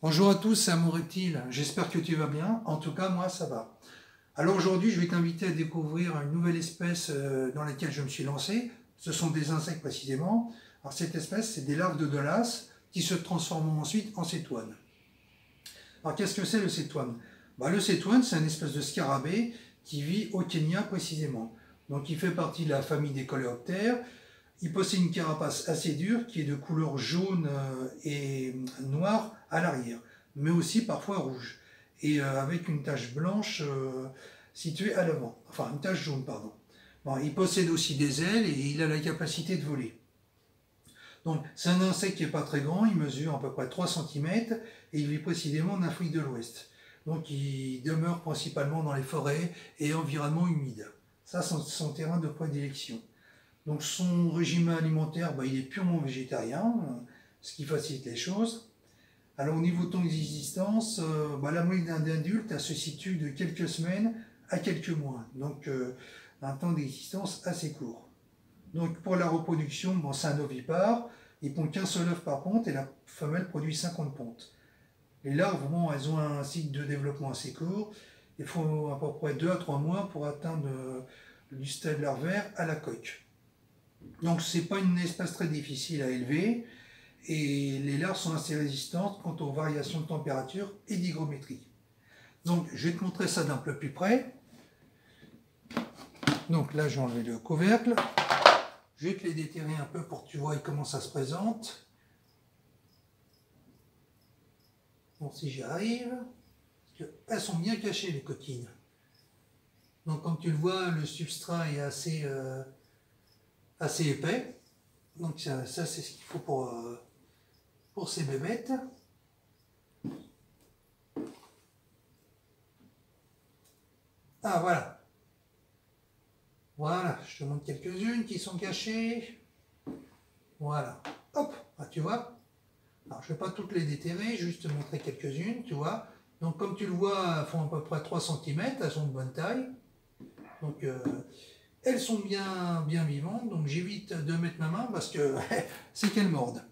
Bonjour à tous, c'est Amour Reptile, j'espère que tu vas bien, en tout cas moi ça va. Alors aujourd'hui je vais t'inviter à découvrir une nouvelle espèce dans laquelle je me suis lancé, ce sont des insectes précisément. Alors cette espèce c'est des larves de Dolas qui se transforment ensuite en cétoine. Alors qu'est-ce que c'est le cétoine? Le cétoine c'est une espèce de scarabée qui vit au Kenya précisément. Donc il fait partie de la famille des coléoptères. Il possède une carapace assez dure qui est de couleur jaune et noire à l'arrière, mais aussi parfois rouge, et avec une tache blanche située à l'avant, enfin une tache jaune, pardon. Bon, il possède aussi des ailes et il a la capacité de voler. Donc c'est un insecte qui n'est pas très grand, il mesure à peu près 3 cm et il vit précisément en Afrique de l'Ouest. Donc il demeure principalement dans les forêts et environnements humides. Ça c'est son terrain de prédilection. Donc son régime alimentaire, il est purement végétarien, ce qui facilite les choses. Alors au niveau de temps d'existence, la moyenne d'un adulte se situe de quelques semaines à quelques mois. Donc un temps d'existence assez court. Donc pour la reproduction, c'est un ovipare, il pond qu'un seul œuf par ponte et la femelle produit 50 pontes. Les larves, elles ont un cycle de développement assez court, il faut à peu près 2 à 3 mois pour atteindre du stade larvaire à la coque. Donc ce n'est pas une espèce très difficile à élever et les larves sont assez résistantes quant aux variations de température et d'hygrométrie. Donc je vais te montrer ça d'un peu plus près. Donc là j'ai enlevé le couvercle. Je vais te les déterrer un peu pour que tu vois comment ça se présente. Bon, si j'y arrive, elles sont bien cachées les coquines. Donc comme tu le vois, le substrat est assez épais. Donc ça c'est ce qu'il faut pour ces bébêtes. Ah voilà. Voilà, je te montre quelques-unes qui sont cachées. Voilà. Hop, tu vois. Alors je ne vais pas toutes les déterrer, juste te montrer quelques-unes, tu vois. Donc comme tu le vois, elles font à peu près 3 cm, elles sont de bonne taille. Donc elles sont bien vivantes, donc j'évite de mettre ma main parce que c'est qu'elles mordent.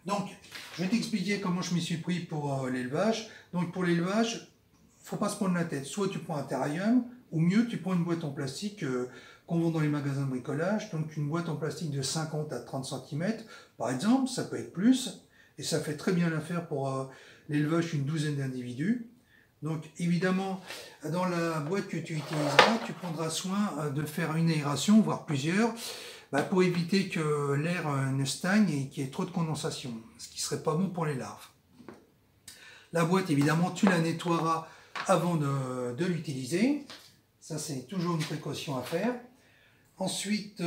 Donc je vais t'expliquer comment je m'y suis pris pour l'élevage. Donc pour l'élevage, il ne faut pas se prendre la tête. Soit tu prends un terrarium, ou mieux tu prends une boîte en plastique qu'on vend dans les magasins de bricolage. Donc une boîte en plastique de 50 à 30 cm par exemple, ça peut être plus. Et ça fait très bien l'affaire pour l'élevage d'une douzaine d'individus. Donc évidemment, dans la boîte que tu utiliseras, tu prendras soin de faire une aération, voire plusieurs, pour éviter que l'air ne stagne et qu'il y ait trop de condensation, ce qui ne serait pas bon pour les larves. La boîte, évidemment, tu la nettoieras avant de l'utiliser. Ça, c'est toujours une précaution à faire. Ensuite,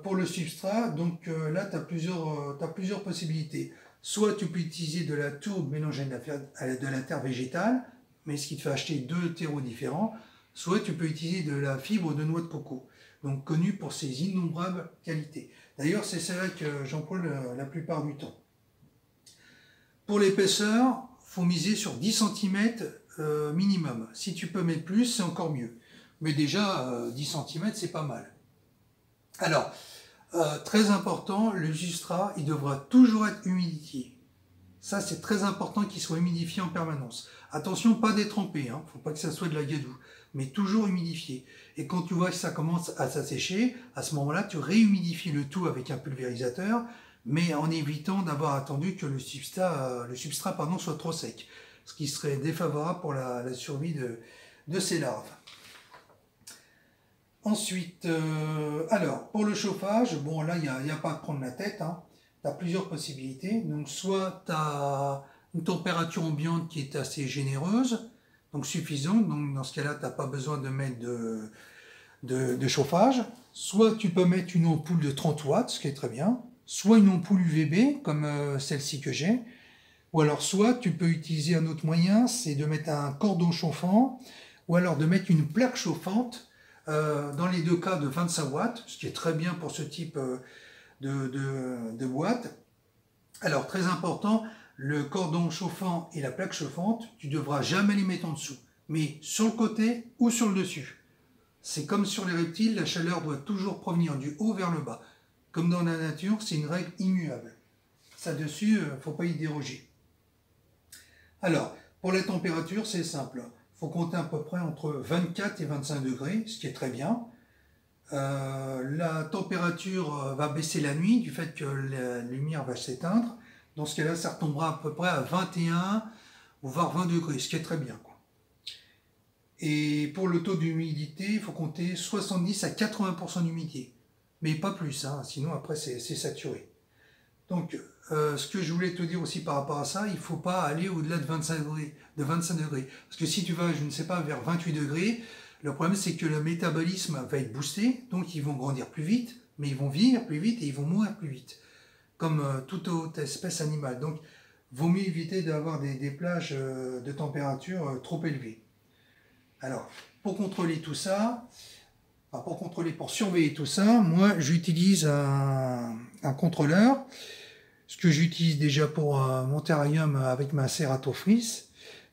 pour le substrat, donc là, tu as plusieurs possibilités. Soit tu peux utiliser de la tourbe mélangée de la terre végétale, mais ce qui te fait acheter 2 terreaux différents, soit tu peux utiliser de la fibre de noix de coco, donc connue pour ses innombrables qualités. D'ailleurs, c'est celle-là que j'emploie la plupart du temps. Pour l'épaisseur, il faut miser sur 10 cm minimum. Si tu peux mettre plus, c'est encore mieux. Mais déjà, 10 cm, c'est pas mal. Alors, très important, le substrat, il devra toujours être humidifié. Ça, c'est très important qu'il soit humidifié en permanence. Attention, pas détrempé, il ne faut pas que ça soit de la gadoue, mais toujours humidifié. Et quand tu vois que ça commence à s'assécher, à ce moment-là, tu réhumidifies le tout avec un pulvérisateur, mais en évitant d'avoir attendu que le substrat soit trop sec, ce qui serait défavorable pour la survie de ces larves. Ensuite, alors, pour le chauffage, là, il n'y a pas à prendre la tête, tu as plusieurs possibilités. Donc, soit tu as une température ambiante qui est assez généreuse, donc suffisante, donc dans ce cas-là, tu n'as pas besoin de mettre de chauffage. Soit tu peux mettre une ampoule de 30 watts, ce qui est très bien, soit une ampoule UVB, comme celle-ci que j'ai, ou alors soit tu peux utiliser un autre moyen, c'est de mettre un cordon chauffant, ou alors de mettre une plaque chauffante, dans les 2 cas de 25 watts, ce qui est très bien pour ce type de boîte. Alors très important, le cordon chauffant et la plaque chauffante, tu ne devras jamais les mettre en dessous, mais sur le côté ou sur le dessus. C'est comme sur les reptiles, la chaleur doit toujours provenir du haut vers le bas. Comme dans la nature, c'est une règle immuable. Ça dessus, il ne faut pas y déroger. Alors, pour la température, c'est simple. Il faut compter à peu près entre 24 et 25 degrés, ce qui est très bien. La température va baisser la nuit du fait que la lumière va s'éteindre. Dans ce cas-là, ça retombera à peu près à 21 ou voire 20 degrés, ce qui est très bien, quoi. Et pour le taux d'humidité, il faut compter 70 à 80% d'humidité. Mais pas plus, hein, sinon après c'est saturé. Donc, ce que je voulais te dire aussi par rapport à ça, il ne faut pas aller au-delà de 25 degrés. Parce que si tu vas, je ne sais pas, vers 28 degrés, le problème c'est que le métabolisme va être boosté, donc ils vont grandir plus vite, mais ils vont vieillir plus vite et ils vont mourir plus vite, comme toute autre espèce animale. Donc, vaut mieux éviter d'avoir des plages de température trop élevées. Alors, pour contrôler tout ça, pour surveiller tout ça, moi j'utilise un contrôleur, ce que j'utilise déjà pour mon terrarium avec ma Ceratophrys.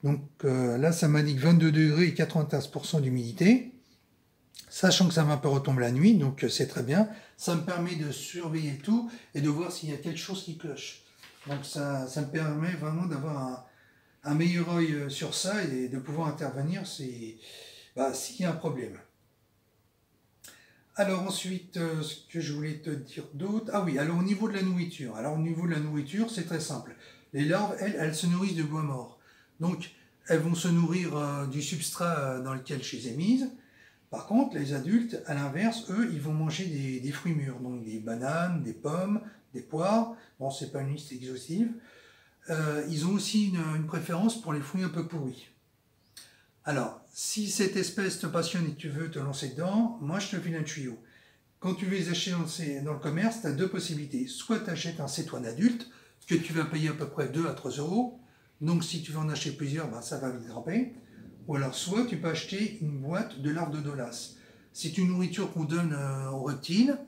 Donc là, ça m'indique 22 degrés et 95% d'humidité, sachant que ça va un peu retomber la nuit, donc c'est très bien. Ça me permet de surveiller tout et de voir s'il y a quelque chose qui cloche. Donc ça me permet vraiment d'avoir un meilleur œil sur ça et de pouvoir intervenir s'il y a un problème. Alors ensuite, ce que je voulais te dire d'autre... Ah oui, alors au niveau de la nourriture. Alors au niveau de la nourriture, c'est très simple. Les larves, elles se nourrissent de bois mort. Donc, elles vont se nourrir du substrat dans lequel je les ai mises. Par contre, les adultes, à l'inverse, eux, ils vont manger des fruits mûrs. Donc des bananes, des pommes, des poires. Bon, c'est pas une liste exhaustive. Ils ont aussi une préférence pour les fruits un peu pourris. Alors, si cette espèce te passionne et que tu veux te lancer dedans, moi je te file un tuyau. Quand tu veux les acheter dans le commerce, tu as deux possibilités. Soit tu achètes un cétoine adulte, que tu vas payer à peu près 2 à 3 euros. Donc si tu veux en acheter plusieurs, ça va vite grimper. Ou alors soit tu peux acheter une boîte de larves de Dolas. C'est une nourriture qu'on donne aux reptiles,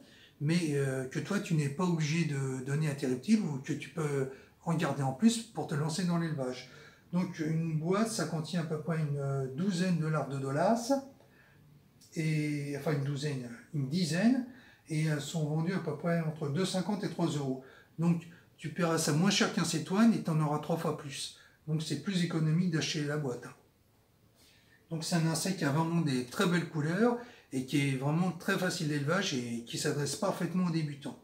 mais que toi tu n'es pas obligé de donner à tes reptiles ou que tu peux en garder en plus pour te lancer dans l'élevage. Donc une boîte, ça contient à peu près une douzaine de larves de Dolas, enfin une dizaine, et elles sont vendues à peu près entre 2,50 et 3 euros. Donc tu paieras ça moins cher qu'un cétoine et tu en auras 3 fois plus. Donc c'est plus économique d'acheter la boîte. Donc c'est un insecte qui a vraiment des très belles couleurs et qui est vraiment très facile d'élevage et qui s'adresse parfaitement aux débutants.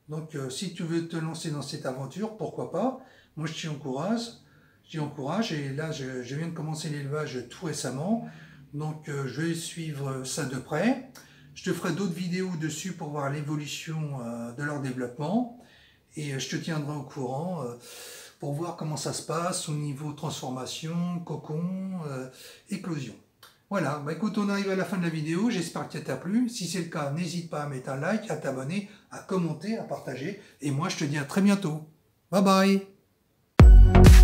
Donc si tu veux te lancer dans cette aventure, pourquoi pas. Moi je t'y encourage et là je viens de commencer l'élevage tout récemment. Donc je vais suivre ça de près. Je te ferai d'autres vidéos dessus pour voir l'évolution de leur développement. Et je te tiendrai au courant pour voir comment ça se passe au niveau transformation, cocon, éclosion. Voilà, écoute, on arrive à la fin de la vidéo, j'espère que ça t'a plu. Si c'est le cas, n'hésite pas à mettre un like, à t'abonner, à commenter, à partager. Et moi, je te dis à très bientôt. Bye bye!